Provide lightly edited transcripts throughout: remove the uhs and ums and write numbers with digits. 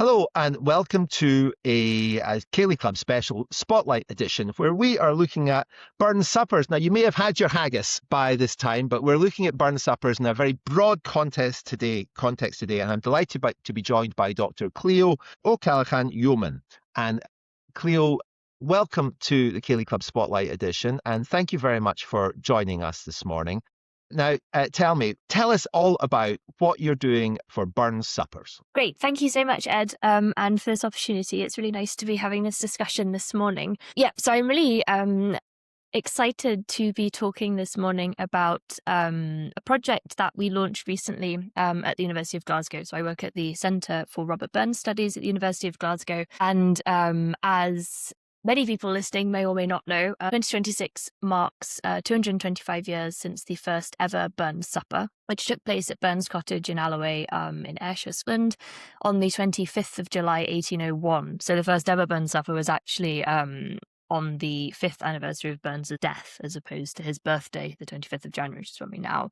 Hello and welcome to a Ceilidh Club special spotlight edition where we are looking at burn suppers. Now, you may have had your haggis by this time, but we're looking at burn suppers in a very broad context today. And I'm delighted to be joined by Dr. Cleo O'Callaghan Yeoman. And Cleo, welcome to the Ceilidh Club spotlight edition, and thank you very much for joining us this morning. Now, tell us all about what you're doing for burn suppers. Great. Thank you so much, Ed, and for this opportunity. It's really nice to be having this discussion this morning. Yeah, so I'm really excited to be talking this morning about a project that we launched recently at the University of Glasgow. So I work at the Centre for Robert Burns Studies at the University of Glasgow. And as many people listening may or may not know, 2026 marks 225 years since the first ever Burns Supper, which took place at Burns Cottage in Alloway in Ayrshire, Scotland, on the 25th of July, 1801. So the first ever Burns Supper was actually on the 5th anniversary of Burns' death, as opposed to his birthday, the 25th of January, which is when we now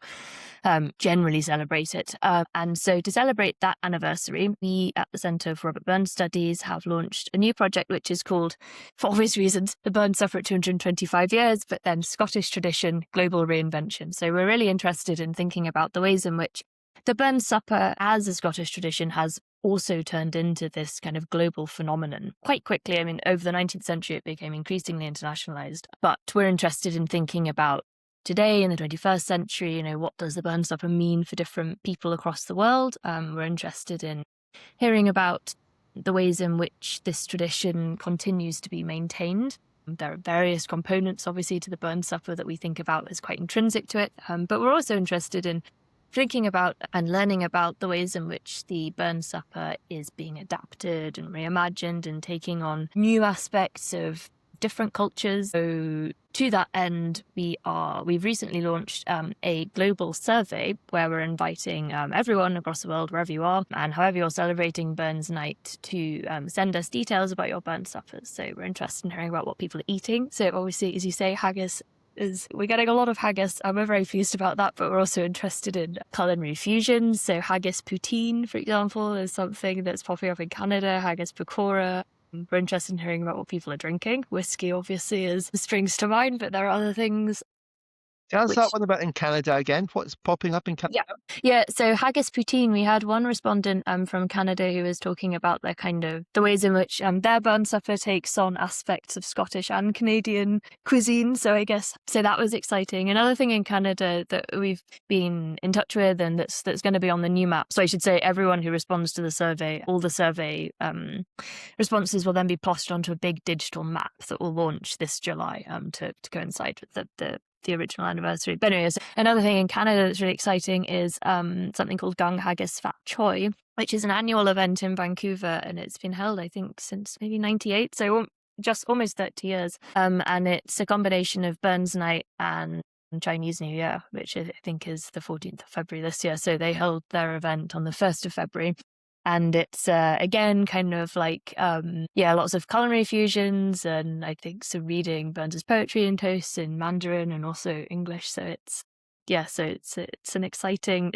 generally celebrate it. And so to celebrate that anniversary, we at the Centre for Robert Burns Studies have launched a new project, which is called, for obvious reasons, the Burns Supper at 225 years, but then Scottish Tradition, Global Reinvention. So we're really interested in thinking about the ways in which the Burns Supper as a Scottish tradition has also turned into this kind of global phenomenon quite quickly. I mean, over the 19th century, it became increasingly internationalized, but we're interested in thinking about today in the 21st century, what does the Burns Supper mean for different people across the world? We're interested in hearing about the ways in which this tradition continues to be maintained. There are various components, obviously, to the Burns Supper that we think about as quite intrinsic to it, but we're also interested in thinking about and learning about the ways in which the Burns Supper is being adapted and reimagined and taking on new aspects of different cultures. So to that end, we've recently launched a global survey where we're inviting everyone across the world, wherever you are, and however you're celebrating Burns Night, to send us details about your Burns Suppers. So we're interested in hearing about what people are eating. So obviously, as you say, haggis. We're getting a lot of haggis, and we're very pleased about that, but we're also interested in culinary fusions. So haggis poutine, for example, is something that's popping up in Canada, haggis pakora. We're interested in hearing about what people are drinking. Whisky, obviously, springs to mind, but there are other things. Tell us that one about in Canada again. What's popping up in Canada? Yeah. So haggis poutine, we had one respondent from Canada who was talking about the ways in which their Burns Supper takes on aspects of Scottish and Canadian cuisine. So that was exciting. Another thing in Canada that we've been in touch with and that's going to be on the new map. So I should say everyone who responds to the survey, all the survey responses will then be plotted onto a big digital map that will launch this July to coincide with the original anniversary. But anyways, another thing in Canada that's really exciting is something called Gang Haggis Fat Choi, which is an annual event in Vancouver, and it's been held, I think, since maybe 98, so just almost 30 years. And it's a combination of Burns Night and Chinese New Year, which I think is the 14th of February this year. So they held their event on the 1st of February. And it's, again, kind of like, lots of culinary fusions and I think some reading Burns' poetry and toasts in Mandarin and also English. So it's a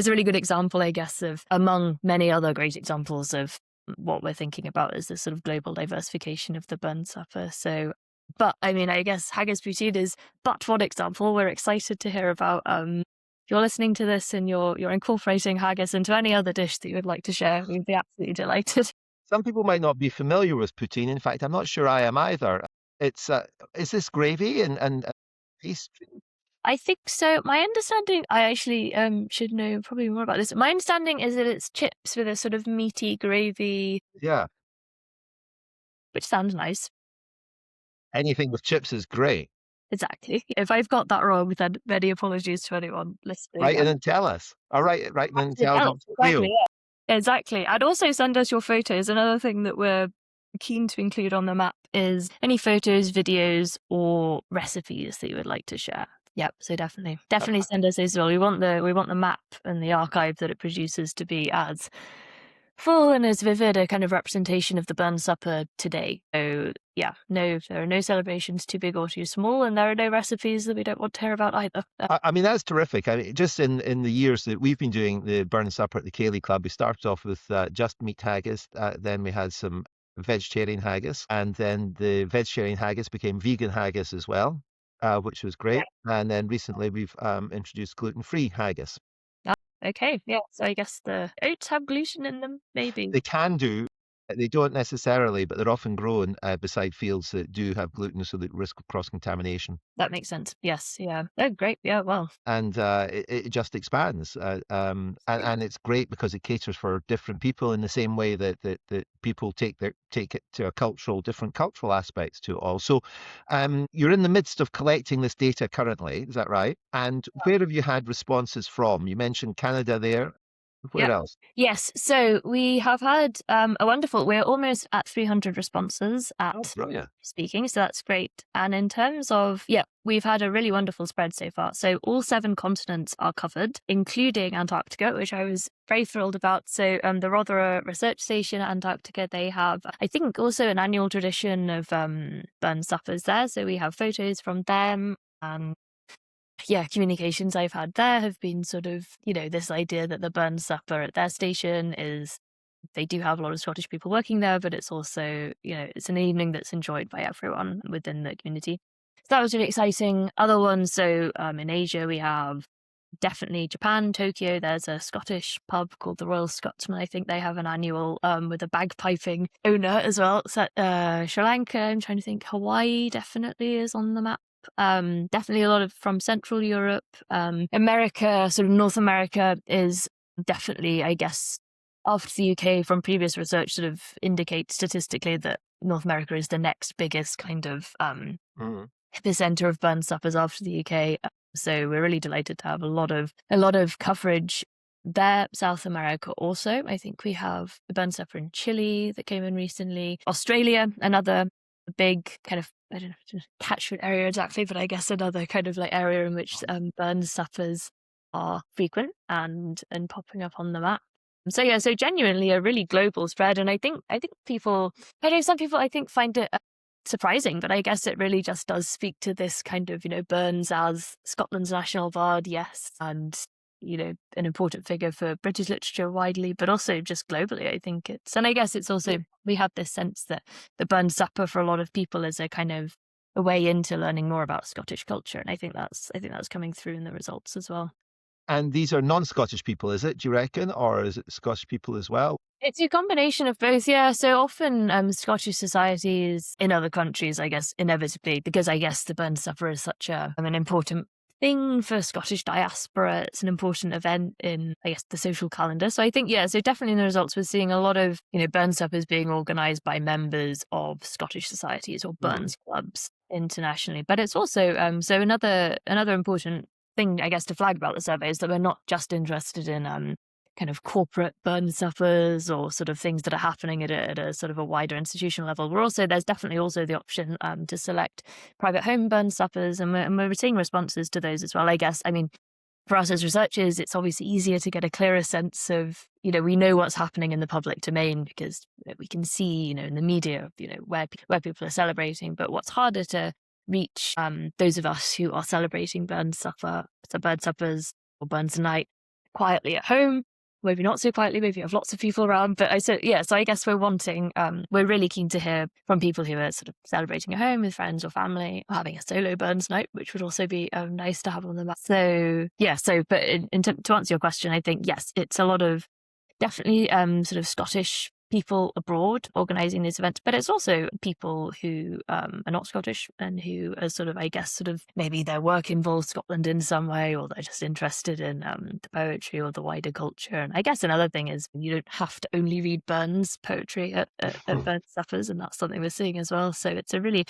really good example, I guess, of among many other great examples of what we're thinking about as the sort of global diversification of the Burns Supper. So, but I mean, I guess haggis poutine is but one example. We're excited to hear about if you're listening to this and you're incorporating haggis into any other dish that you would like to share, we'd be absolutely delighted. Some people might not be familiar with poutine. In fact, I'm not sure I am either. It's is this gravy and pastry? I think so. My understanding, I actually should know probably more about this. My understanding is that it's chips with a sort of meaty gravy. Yeah. Which sounds nice. Anything with chips is great. Exactly. If I've got that wrong, then many apologies to anyone listening. Right, and then tell us. All right, right, and then tell Dr. Cleo. Exactly, yeah. Exactly. And also send us your photos. Another thing that we're keen to include on the map is any photos, videos, or recipes that you would like to share. Yep. So definitely send us those as well. We want the map and the archive that it produces to be as full and as vivid a kind of representation of the Burn Supper today. So yeah, no, there are no celebrations too big or too small, and there are no recipes that we don't want to hear about either. I mean, that's terrific. I mean, just in the years that we've been doing the Burn Supper at the Cayley Club, we started off with just meat haggis. Then we had some vegetarian haggis, and then the vegetarian haggis became vegan haggis as well, which was great. And then recently we've introduced gluten-free haggis. Okay, yeah. So I guess the oats have gluten in them, maybe. They can do. They don't necessarily, but they're often grown beside fields that do have gluten, so the risk of cross-contamination. That makes sense. Yes, yeah. Oh, great. Yeah, well. And it just expands, and it's great because it caters for different people in the same way that people take it to different cultural aspects to it all. So, you're in the midst of collecting this data currently, is that right? And where have you had responses from? You mentioned Canada there. Where Yeah. else? Yes. So we have had we're almost at 300 responses Oh, at brilliant. speaking. So that's great. And in terms of, we've had a really wonderful spread so far. So all 7 continents are covered, including Antarctica, which I was very thrilled about. So the Rothera Research Station at Antarctica, they have, I think, also an annual tradition of burn suppers there. So we have photos from them. And communications I've had there have been sort of, this idea that the Burn Supper at their station is, they do have a lot of Scottish people working there, but it's also, it's an evening that's enjoyed by everyone within the community. So that was really exciting. Other ones, so in Asia, we have definitely Japan, Tokyo. There's a Scottish pub called the Royal Scotsman. I think they have an annual with a bagpiping owner as well. So, Sri Lanka, I'm trying to think. Hawaii definitely is on the map. Definitely a lot of from Central Europe. America, sort of North America is definitely, I guess, after the UK from previous research sort of indicates statistically that North America is the next biggest kind of epicenter of burn suppers after the UK. So we're really delighted to have a lot of coverage there. South America also. I think we have the burn supper in Chile that came in recently. Australia, another big kind of, I don't know, catchment area exactly, but I guess another kind of like area in which burn suppers are frequent and popping up on the map. So so genuinely a really global spread, and I think people, I know some people I think find it surprising, but I guess it really just does speak to this kind of, Burns as Scotland's national bard, yes, and an important figure for British literature widely, but also just globally. I think and I guess it's also, we have this sense that the Burn Supper for a lot of people is a kind of a way into learning more about Scottish culture, and I think that's coming through in the results as well. And these are non-Scottish people, is it? Do you reckon, or is it Scottish people as well? It's a combination of both, yeah. So often Scottish societies in other countries, I guess, inevitably, because I guess the Burn Supper is such an important thing for Scottish diaspora. It's an important event in, I guess, the social calendar. So I think, so definitely in the results, we're seeing a lot of, burn suppers being organised by members of Scottish societies or burns clubs internationally. But it's also, so another important thing, I guess, to flag about the survey is that we're not just interested in kind of corporate burn suppers or sort of things that are happening at a sort of a wider institutional level. There's definitely also the option to select private home burn suppers, and we're seeing responses to those as well. I guess, I mean, for us as researchers, it's obviously easier to get a clearer sense of, we know what's happening in the public domain because we can see, in the media, where people are celebrating. But what's harder to reach those of us who are celebrating burn suppers or burns night quietly at home, maybe not so quietly, maybe you have lots of people around, but so I guess we're really keen to hear from people who are sort of celebrating at home with friends or family, or having a solo burns night, which would also be nice to have on the map. So but to answer your question, I think yes, it's a lot of definitely sort of Scottish people abroad organising these events, but it's also people who are not Scottish and who are sort of, I guess, sort of maybe their work involves Scotland in some way, or they're just interested in the poetry or the wider culture. And I guess another thing is you don't have to only read Burns poetry at Burn Suppers, and that's something we're seeing as well. So it's a really,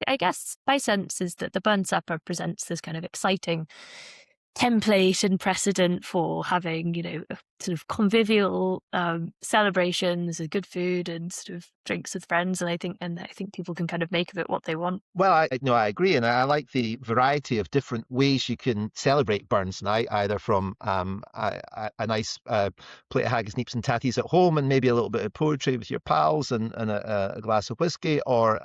I guess, my sense is that the Burn Supper presents this kind of exciting template and precedent for having, sort of convivial celebrations and good food and sort of drinks with friends. And I think people can kind of make of it what they want. Well, I agree, and I like the variety of different ways you can celebrate Burns Night, either from a nice plate of haggis, neeps, and tatties at home, and maybe a little bit of poetry with your pals, and a glass of whiskey, or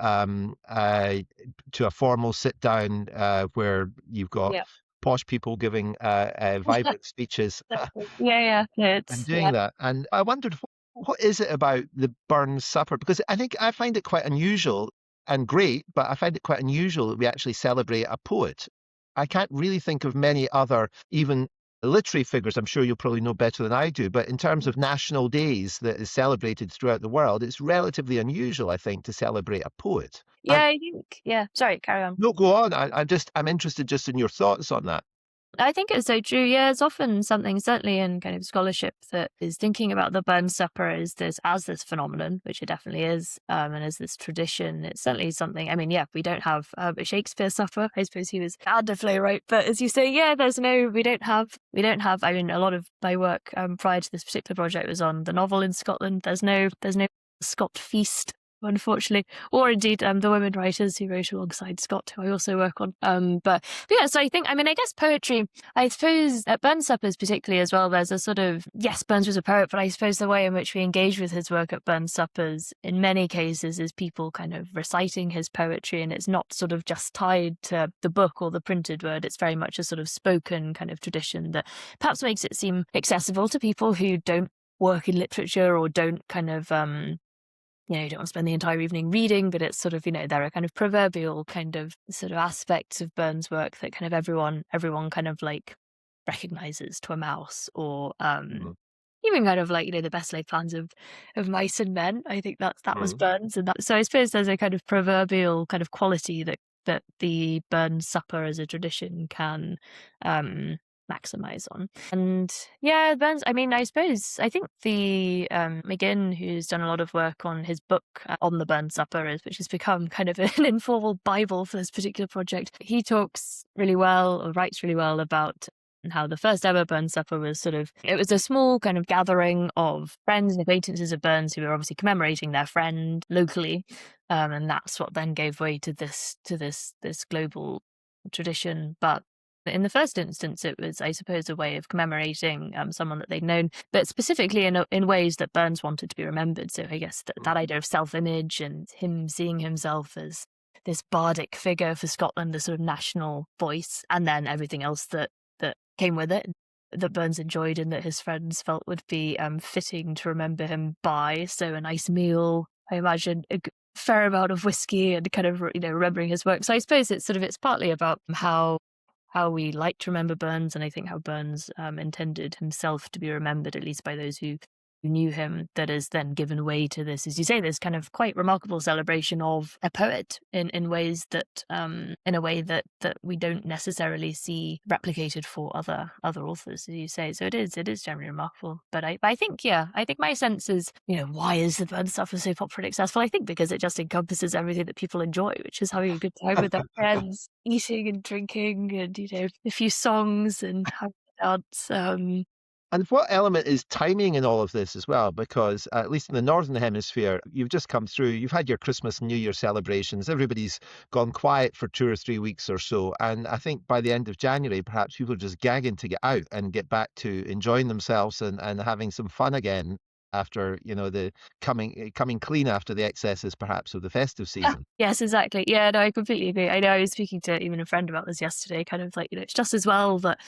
to a formal sit down where you've got Yeah. posh people giving vibrant speeches Yeah. and It's doing that. And I wondered, what is it about the Burns supper? Because I think I find it quite unusual and great, but I find it quite unusual that we actually celebrate a poet. I can't really think of many other, even literary figures. I'm sure you'll probably know better than I do, but in terms of national days that is celebrated throughout the world, it's relatively unusual, I think, to celebrate a poet. yeah. I think Sorry, carry on. No, go on. I'm interested just in your thoughts on that. I think it's so true. Yeah, it's often something, certainly in kind of scholarship, that is thinking about the Burns Supper as this phenomenon, which it definitely is, and as this tradition. It's certainly something. I mean, yeah, we don't have a Shakespeare supper. I suppose he was and a playwright, but as you say, yeah, we don't have. I mean, a lot of my work prior to this particular project was on the novel in Scotland. There's no Scott feast, unfortunately, or indeed the women writers who wrote alongside Scott, who I also work on. But yeah, so I guess poetry, I suppose at Burns Suppers particularly as well, there's a sort of, yes, Burns was a poet, but I suppose the way in which we engage with his work at Burns Suppers in many cases is people kind of reciting his poetry, and it's not sort of just tied to the book or the printed word. It's very much a sort of spoken kind of tradition that perhaps makes it seem accessible to people who don't work in literature or don't kind of you don't want to spend the entire evening reading, but it's sort of, there are kind of proverbial kind of sort of aspects of Burns' work that kind of everyone kind of like recognizes to a mouse, or even kind of like, the best laid plans of mice and men. I think that was Mm. Burns, and that, so I suppose there's a kind of proverbial kind of quality that the Burns supper as a tradition can maximize on. And yeah, Burns, I mean, I think the McGinn, who's done a lot of work on his book on the Burns supper, which has become kind of an informal Bible for this particular project, he talks really well, or writes really well, about how the first ever Burns supper was it was a small kind of gathering of friends and acquaintances of Burns who were obviously commemorating their friend locally, and that's what then gave way to this global tradition. But in the first instance, it was, I suppose, a way of commemorating someone that they'd known, but specifically in ways that Burns wanted to be remembered. So I guess that idea of self-image and him seeing himself as this bardic figure for Scotland, a sort of national voice, and then everything else that came with it, that Burns enjoyed and that his friends felt would be fitting to remember him by. So a nice meal, I imagine, fair amount of whiskey, and kind of remembering his work. So I suppose it's partly about how we like to remember Burns, and I think how Burns intended himself to be remembered, at least by those who knew him, that is then given way to this, as you say, this kind of quite remarkable celebration of a poet in ways that in a way that we don't necessarily see replicated for other authors, as you say. So it is generally remarkable. But I think my sense is, why is the Burns stuff so popular and accessible? I think because it just encompasses everything that people enjoy, which is having a good time with their friends, eating and drinking, and a few songs and having a dance. And what element is timing in all of this as well? Because at least in the Northern Hemisphere, you've just come through, you've had your Christmas and New Year celebrations. Everybody's gone quiet for 2 or 3 weeks or so. And I think by the end of January, perhaps people are just gagging to get out and get back to enjoying themselves and having some fun again after, the coming clean after the excesses perhaps of the festive season. Yes, exactly. Yeah, no, I completely agree. I know I was speaking to even a friend about this yesterday, kind of like, it's just as well that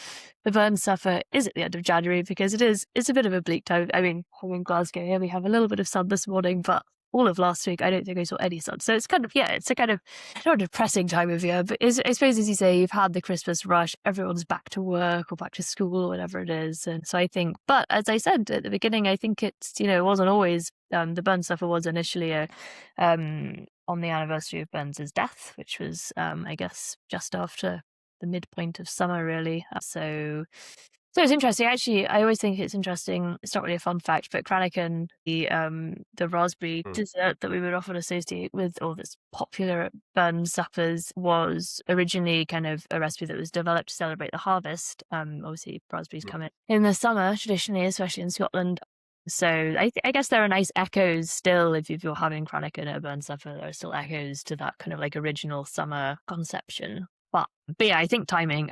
the Burns suffer is at the end of January, because it's a bit of a bleak time. I mean, I'm in Glasgow here, we have a little bit of sun this morning, but all of last week, I don't think I saw any sun. So it's kind of, it's a kind of not a depressing time of year, but I suppose, as you say, you've had the Christmas rush, everyone's back to work or back to school or whatever it is. And so I think, but as I said at the beginning, I think it's, it wasn't always, the Burns suffer was initially on the anniversary of Burns's death, which was, I guess, just after the midpoint of summer, really. So So it's interesting. Actually, I always think it's interesting. It's not really a fun fact, but Cranachan, the raspberry dessert that we would often associate with all this popular at burn suppers, was originally kind of a recipe that was developed to celebrate the harvest. Obviously, raspberries come in the summer traditionally, especially in Scotland. So I guess there are nice echoes still. If you're having Cranachan at a burn supper, there are still echoes to that kind of like original summer conception. But yeah, I think timing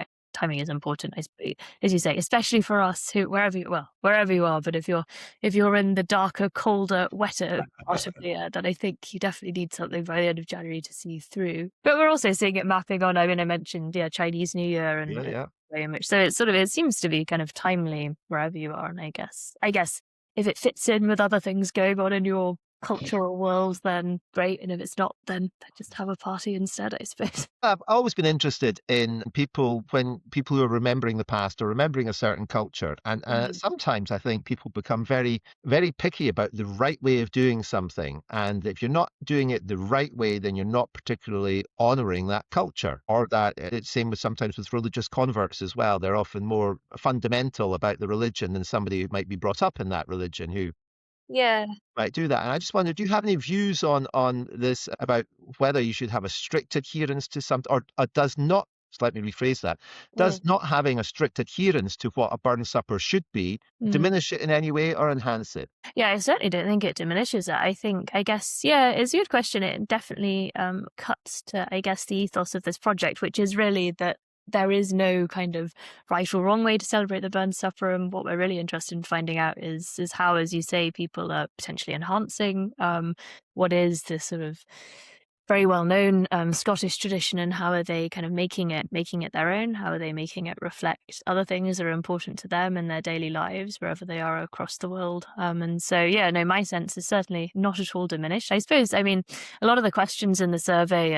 is important, I suppose, as you say, especially for us who wherever you are. But if you're in the darker, colder, wetter part of the year, then I think you definitely need something by the end of January to see through. But we're also seeing it mapping on. I mean, I mentioned Chinese New Year and Yeah. way in which, so it seems to be kind of timely wherever you are. And I guess if it fits in with other things going on in your cultural world, then great. And if it's not, then just have a party instead, I suppose. I've always been interested in people who are remembering the past or remembering a certain culture. And sometimes I think people become very, very picky about the right way of doing something. And if you're not doing it the right way, then you're not particularly honoring that culture. Or that it's same with sometimes with religious converts as well. They're often more fundamental about the religion than somebody who might be brought up in that religion who Yeah. might do that. And I just wondered, do you have any views on this about whether you should have a strict adherence to something, or does not, so let me rephrase that, does not having a strict adherence to what a burn supper should be diminish it in any way or enhance it? Yeah, I certainly don't think it diminishes it. I guess, yeah, it's a good question. It definitely cuts to, I guess, the ethos of this project, which is really that there is no kind of right or wrong way to celebrate the burn supper. And what we're really interested in finding out is how, as you say, people are potentially enhancing what is this sort of very well-known Scottish tradition, and how are they kind of making it their own? How are they making it reflect other things that are important to them in their daily lives, wherever they are across the world? And so, yeah, no, my sense is certainly not at all diminished. I suppose, I mean, a lot of the questions in the survey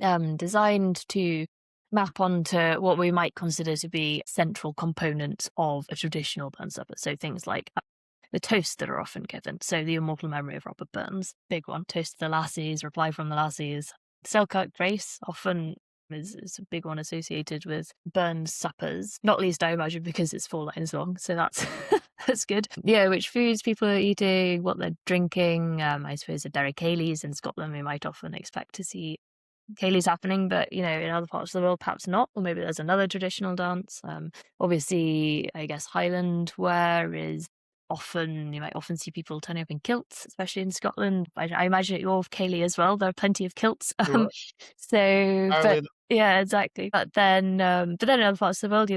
are designed to map onto what we might consider to be central components of a traditional burn supper. So things like the toasts that are often given. So the immortal memory of Robert Burns, big one. Toast to the lassies, reply from the lassies. Selkirk Grace often is a big one associated with Burns suppers, not least, I imagine, because it's 4 lines long. So that's that's good. Yeah, which foods people are eating, what they're drinking. I suppose if there are Caileys in Scotland, we might often expect to see Caileys happening, but in other parts of the world, perhaps not, or maybe there's another traditional dance. Obviously, I guess Highland wear is often, you might often see people turning up in kilts, especially in Scotland. I imagine at your Cayley as well, there are plenty of kilts. Sure. So, but Ireland. yeah, exactly. But then in other parts of the world,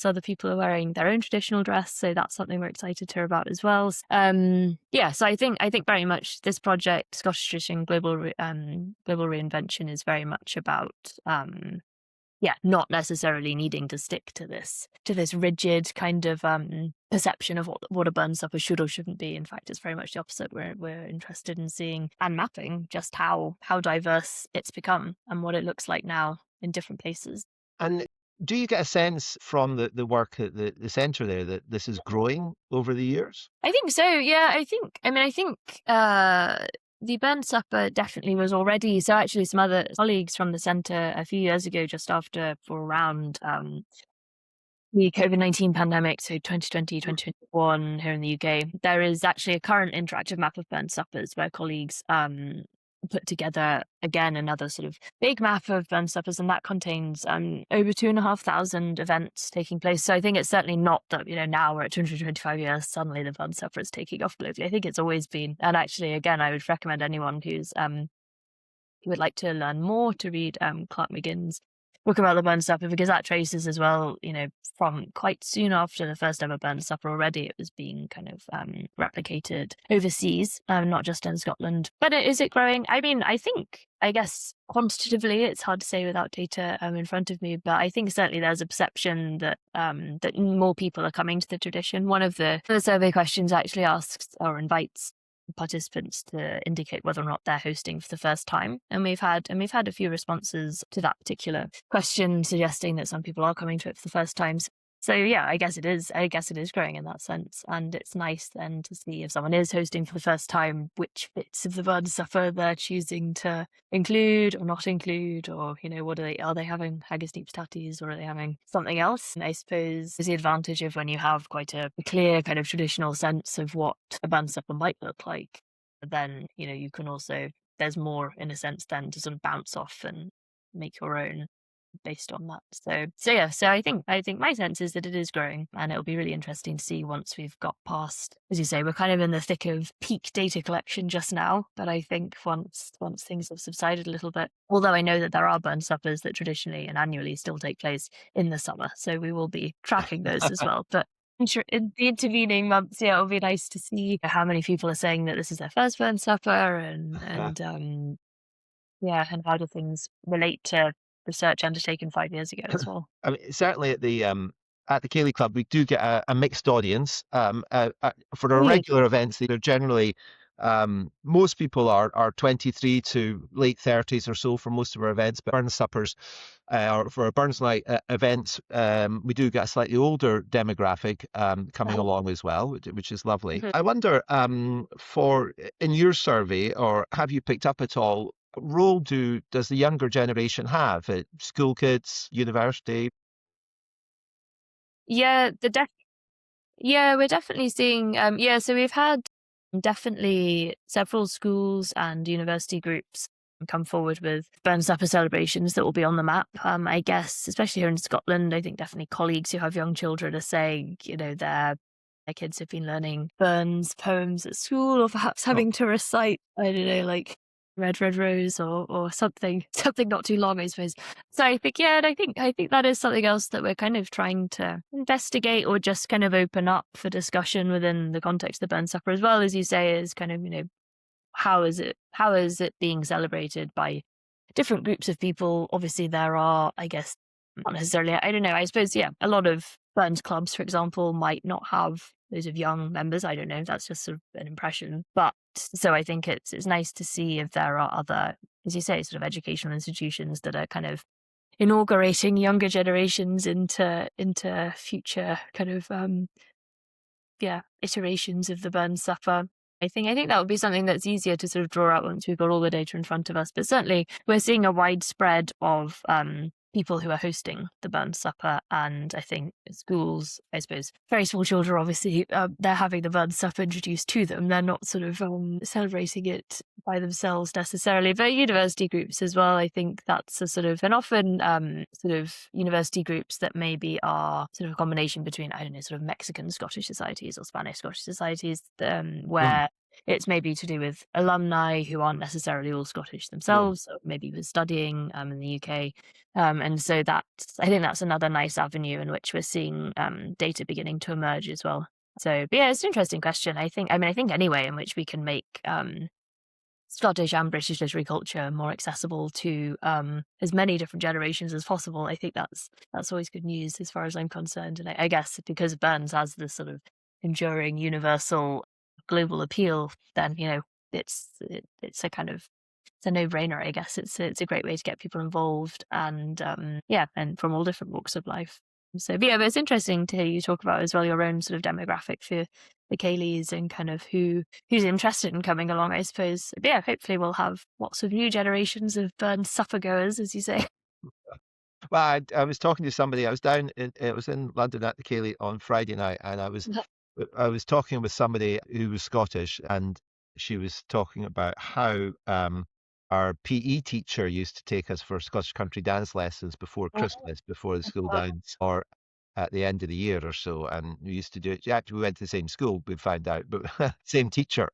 other people are wearing their own traditional dress, so that's something we're excited to hear about as well. Yeah, so I think very much this project, Scottish Tradition Global Reinvention, is very much about not necessarily needing to stick to this rigid kind of perception of what a burn supper should or shouldn't be. In fact, it's very much the opposite. We're interested in seeing and mapping just how diverse it's become and what it looks like now in different places. And do you get a sense from the work at the centre there that this is growing over the years? I think so. Yeah, I think the burn supper definitely was already. So actually, some other colleagues from the centre a few years ago, just after for around the COVID-19 pandemic, so 2020, 2021 here in the UK, there is actually a current interactive map of burn suppers where colleagues put together, again, another sort of big map of burn suppers, and that contains over 2,500 events taking place. So I think it's certainly not that, now we're at 225 years, suddenly the burn supper is taking off globally. I think it's always been. And actually, again, I would recommend anyone who would like to learn more to read Clark McGinn's book about the burn supper, because that traces as well, from quite soon after the first ever burn supper already, it was being kind of replicated overseas, not just in Scotland. But is it growing? I mean, I guess quantitatively, it's hard to say without data in front of me, but I think certainly there's a perception that that more people are coming to the tradition. One of the survey questions actually asks or invites participants to indicate whether or not they're hosting for the first time, and we've had a few responses to that particular question suggesting that some people are coming to it for the first time. So yeah, I guess it is. I guess it is growing in that sense, and it's nice then to see if someone is hosting for the first time, which bits of the burn supper they're choosing to include or not include, or what are they having haggis deep tatties, or are they having something else? And I suppose is the advantage of when you have quite a clear kind of traditional sense of what a burn supper might look like, then you can also there's more in a sense then to sort of bounce off and make your own based on that. So yeah, so I think my sense is that it is growing, and it'll be really interesting to see once we've got past, as you say, we're kind of in the thick of peak data collection just now. But I think once things have subsided a little bit, although I know that there are burn suppers that traditionally and annually still take place in the summer, so we will be tracking those as well. But in the intervening months, yeah, it'll be nice to see how many people are saying that this is their first burn supper, and yeah, and how do things relate to research undertaken 5 years ago as well? I mean, certainly at the Cayley Club, we do get a mixed audience. For our Mm. regular events, they're generally most people are 23 to late 30s or so for most of our events. But burn suppers or for our Burns Night events, we do get a slightly older demographic coming along as well, which is lovely. Mhm. I wonder, for in your survey, or have you picked up at all? Role does the younger generation have? School kids, university? Yeah, yeah, we're definitely seeing yeah, so we've had definitely several schools and university groups come forward with burn supper celebrations that will be on the map. I guess, especially here in Scotland, I think definitely colleagues who have young children are saying, their kids have been learning Burns poems at school, or perhaps Oh, having to recite, I don't know, like Red Red Rose or something something not too long, I suppose. So I think, yeah, and I think that is something else that we're kind of trying to investigate, or just kind of open up for discussion within the context of burn supper, as well as you say, is kind of, how is it being celebrated by different groups of people. Obviously, there are, I guess, not necessarily, I don't know, I suppose, yeah, a lot of Burns clubs, for example, might not have those of young members. I don't know. That's just sort of an impression. But so I think it's nice to see if there are other, as you say, sort of educational institutions that are kind of inaugurating younger generations into future kind of yeah, iterations of the burn supper. I think that would be something that's easier to sort of draw out once we've got all the data in front of us. But certainly we're seeing a widespread of people who are hosting the burn supper, and I think schools, I suppose, very small children, obviously, they're having the burn supper introduced to them. They're not sort of celebrating it by themselves necessarily, but university groups as well. I think that's a sort of, and often sort of university groups that maybe are sort of a combination between, I don't know, sort of Mexican Scottish societies or Spanish Scottish societies, mm, where it's maybe to do with alumni who aren't necessarily all Scottish yeah. themselves, or maybe was studying in the UK. And so I think that's another nice avenue in which we're seeing data beginning to emerge as well. So, but yeah, it's an interesting question. I think any way in which we can make Scottish and British literary culture more accessible to as many different generations as possible, I think that's always good news as far as I'm concerned. And I guess because Burns has this sort of enduring, universal, global appeal, then it's a kind of, it's a no-brainer. I guess it's a great way to get people involved, and yeah, and from all different walks of life. So, but yeah, but it's interesting to hear you talk about as well your own sort of demographic for the Kayleys, and kind of who's interested in coming along, I suppose. But yeah, hopefully we'll have lots of new generations of burn supper goers, as you say. Well, I was talking to somebody. I was in London at the Cayley on Friday night, and I was talking with somebody who was Scottish, and she was talking about how our PE teacher used to take us for Scottish country dance lessons before Christmas, before the school dance, or at the end of the year or so. And we used to do it. Yeah, actually, we went to the same school, we found out, but same teacher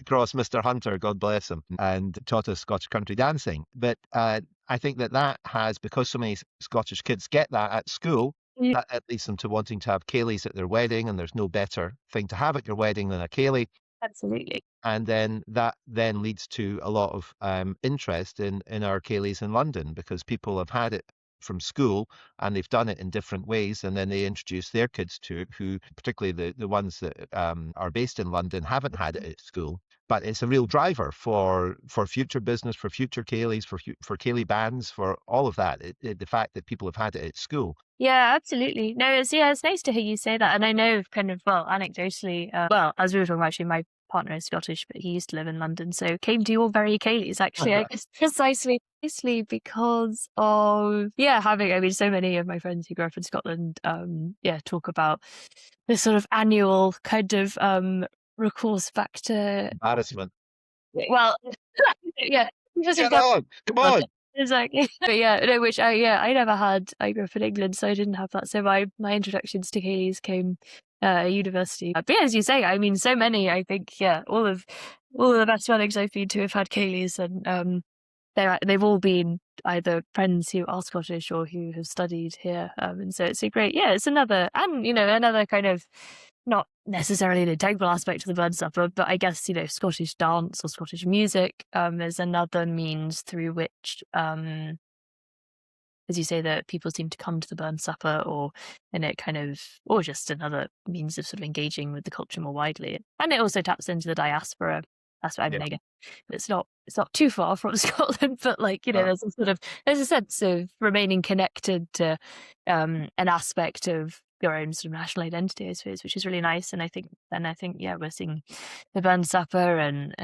across Mr. Hunter, God bless him, and taught us Scottish country dancing. But I think that has, because so many Scottish kids get that at school, Yeah, that leads them to wanting to have Cayleys at their wedding, and there's no better thing to have at your wedding than a Cayley. absolutely. And then that then leads to a lot of interest in our Cayleys in London, because people have had it from school and they've done it in different ways, and then they introduce their kids to it, who particularly the ones that are based in London haven't had it at school. but it's a real driver for future business, for future ceilidhs, for ceilidh bands, for all of that. The fact that people have had it at school. Yeah, absolutely. No, it's nice to hear you say that. And I know kind of, well, anecdotally, well, as we were talking about, actually, my partner is Scottish, but he used to live in London, so came to all very ceilidhs, actually, I guess precisely because of, having, I mean, so many of my friends who grew up in Scotland, talk about this sort of annual kind of recourse back to, Embarrassment. well, yeah. Get on, come on. Exactly. But yeah, no, which I never had. I grew up in England, so I didn't have that. So my introductions to ceilidhs came at university. But yeah, as you say, I mean, so many. I think all of the best weddings I've been to have had ceilidhs, and they've all been either friends who are Scottish or who have studied here. And so it's a great, it's another, and another kind of, not necessarily an integral aspect of the bird supper, but I guess, Scottish dance or Scottish music is another means through which, as you say, that people seem to come to the burn supper, or just another means of sort of engaging with the culture more widely. And it also taps into the diaspora. That's what I mean. I guess it's not too far from Scotland, but there's a sense of remaining connected to an aspect of your own sort of national identity, I suppose, which is really nice. And I think we're seeing the burn supper and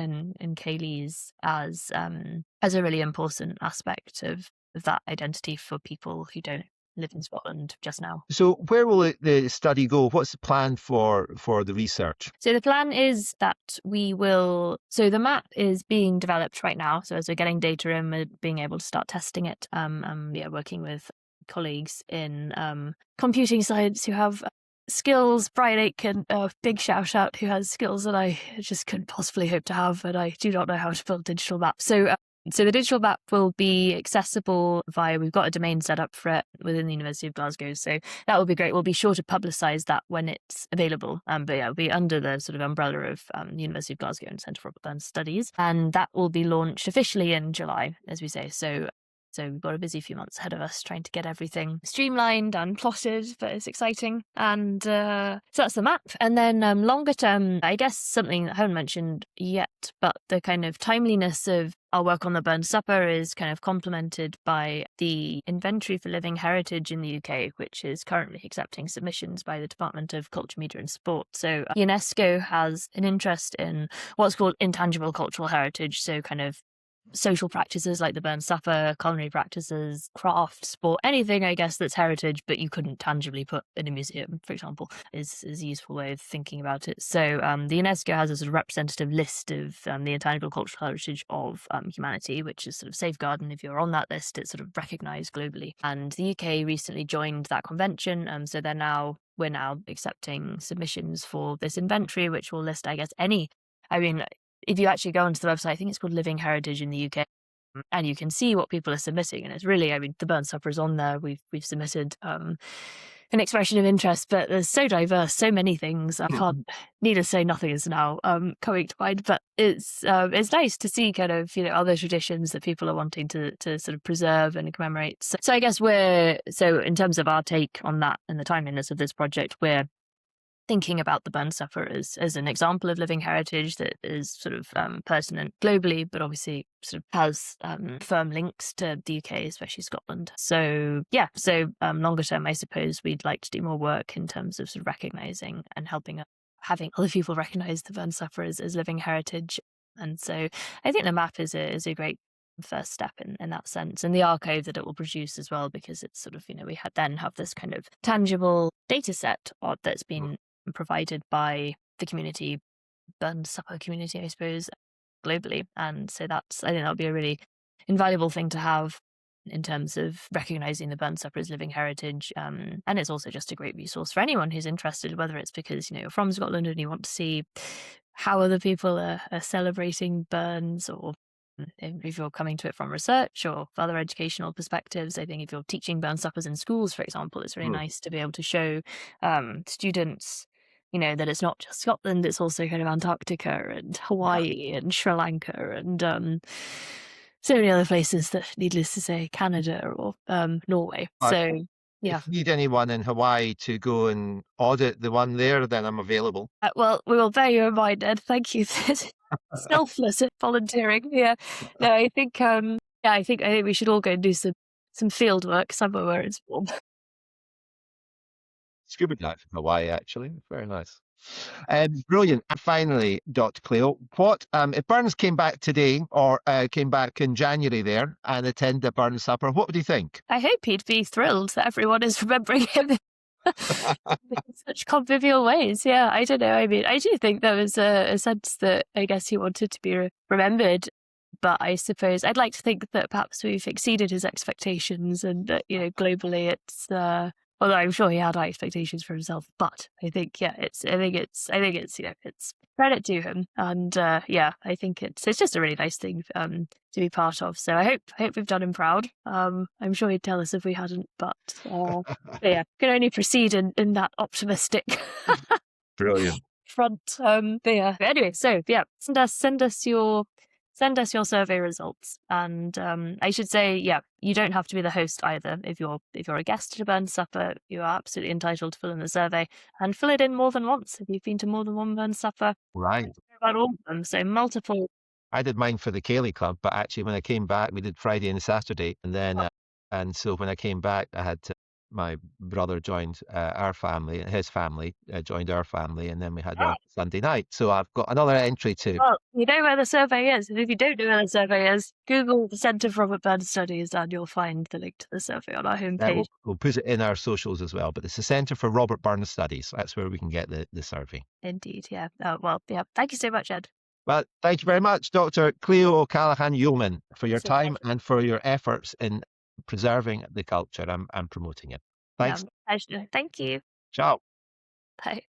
ceilidhs as a really important aspect of that identity for people who don't live in Scotland just now. So where will the study go? What's the plan for the research? So the plan is that so the map is being developed right now. So as we're getting data in, we're being able to start testing it. Working with colleagues in computing science who have skills. Brian Aitken, a big shout out, who has skills that I just couldn't possibly hope to have, and I do not know how to build digital maps. So the digital map will be accessible we've got a domain set up for it within the University of Glasgow. So that will be great. We'll be sure to publicise that when it's available. It'll be under the sort of umbrella of the University of Glasgow and Centre for Urban Studies. And that will be launched officially in July, as we say. So we've got a busy few months ahead of us trying to get everything streamlined and plotted, but it's exciting. And so that's the map. And then longer term, I guess something that I haven't mentioned yet, but the kind of timeliness of our work on the burn supper is kind of complemented by the Inventory for Living Heritage in the UK, which is currently accepting submissions by the Department of Culture, Media and Sport. So UNESCO has an interest in what's called intangible cultural heritage, so kind of social practices like the burn supper, culinary practices, craft, sport, anything, I guess, that's heritage, but you couldn't tangibly put in a museum, for example, is a useful way of thinking about it. So the UNESCO has a sort of representative list of the intangible cultural heritage of humanity, which is sort of safeguarded, and if you're on that list, it's sort of recognised globally. And the UK recently joined that convention, so we're now accepting submissions for this inventory, which will list, I guess, if you actually go onto the website, I think it's called Living Heritage in the UK, and you can see what people are submitting. And it's really, the burn supper is on there. We've submitted an expression of interest, but there's so diverse, so many things. I can't, needless to say, nothing is now coming to mind. But it's nice to see kind of other traditions that people are wanting to sort of preserve and commemorate. So I guess in terms of our take on that and the timeliness of this project, we're thinking about the burn supper as an example of living heritage that is sort of pertinent globally, but obviously sort of has firm links to the UK, especially Scotland. So longer term, I suppose we'd like to do more work in terms of sort of recognising and having other people recognise the burn supper as living heritage. And so I think the map is a great first step in that sense, and the archive that it will produce as well, because it's sort of we have this kind of tangible data set that's been provided by the community, burn supper community, I suppose, globally. And so I think that'll be a really invaluable thing to have in terms of recognising the burn supper as living heritage. And it's also just a great resource for anyone who's interested, whether it's because you're from Scotland and you want to see how other people are celebrating burns, or if you're coming to it from research or other educational perspectives. I think if you're teaching burn suppers in schools, for example, it's really nice to be able to show students that it's not just Scotland, it's also kind of Antarctica and Hawaii and Sri Lanka and so many other places that, needless to say, Canada or Norway. So, yeah. If you need anyone in Hawaii to go and audit the one there, then I'm available. Well, we will bear you in mind, Ed. Thank you. selfless at volunteering. Yeah. No, I think yeah, I think we should all go and do some field work somewhere where it's warm. Scuba dive in Hawaii, actually. Very nice. Brilliant. And finally, Dr. Cleo, what if Burns came back today or came back in January there and attended a Burns supper? What would you think? I hope he'd be thrilled that everyone is remembering him in such convivial ways. Yeah, I don't know. I mean, I do think there was a sense that I guess he wanted to be remembered. But I suppose I'd like to think that perhaps we've exceeded his expectations, and that globally it's. Although I'm sure he had high expectations for himself, but I think it's it's credit to him, and yeah, I think it's just a really nice thing to be part of. So I hope we've done him proud. I'm sure he'd tell us if we hadn't, but yeah, can only proceed in that optimistic Brilliant. front. But yeah, anyway, so yeah, send us your survey results, and I should say, yeah, you don't have to be the host either. If you're a guest at a Burns supper, you are absolutely entitled to fill in the survey and fill it in more than once if you've been to more than one Burns supper. Right. About all of them, so multiple. I did mine for the Cayley Club, but actually when I came back, we did Friday and Saturday, and then and so when I came back, I had to. My brother joined our family, his family joined our family, and then we had one Sunday night. So I've got another entry too. Well, you know where the survey is, and if you don't know where the survey is, Google the Centre for Robert Burns Studies, and you'll find the link to the survey on our homepage. We'll put it in our socials as well, but it's the Centre for Robert Burns Studies. That's where we can get the survey. Indeed, yeah. Well, yeah. Thank you so much, Ed. Well, thank you very much, Dr. Cleo O'Callaghan Yeoman, for your time and for your efforts in preserving the culture and promoting it. Thanks. Pleasure. Thank you. Ciao. Bye.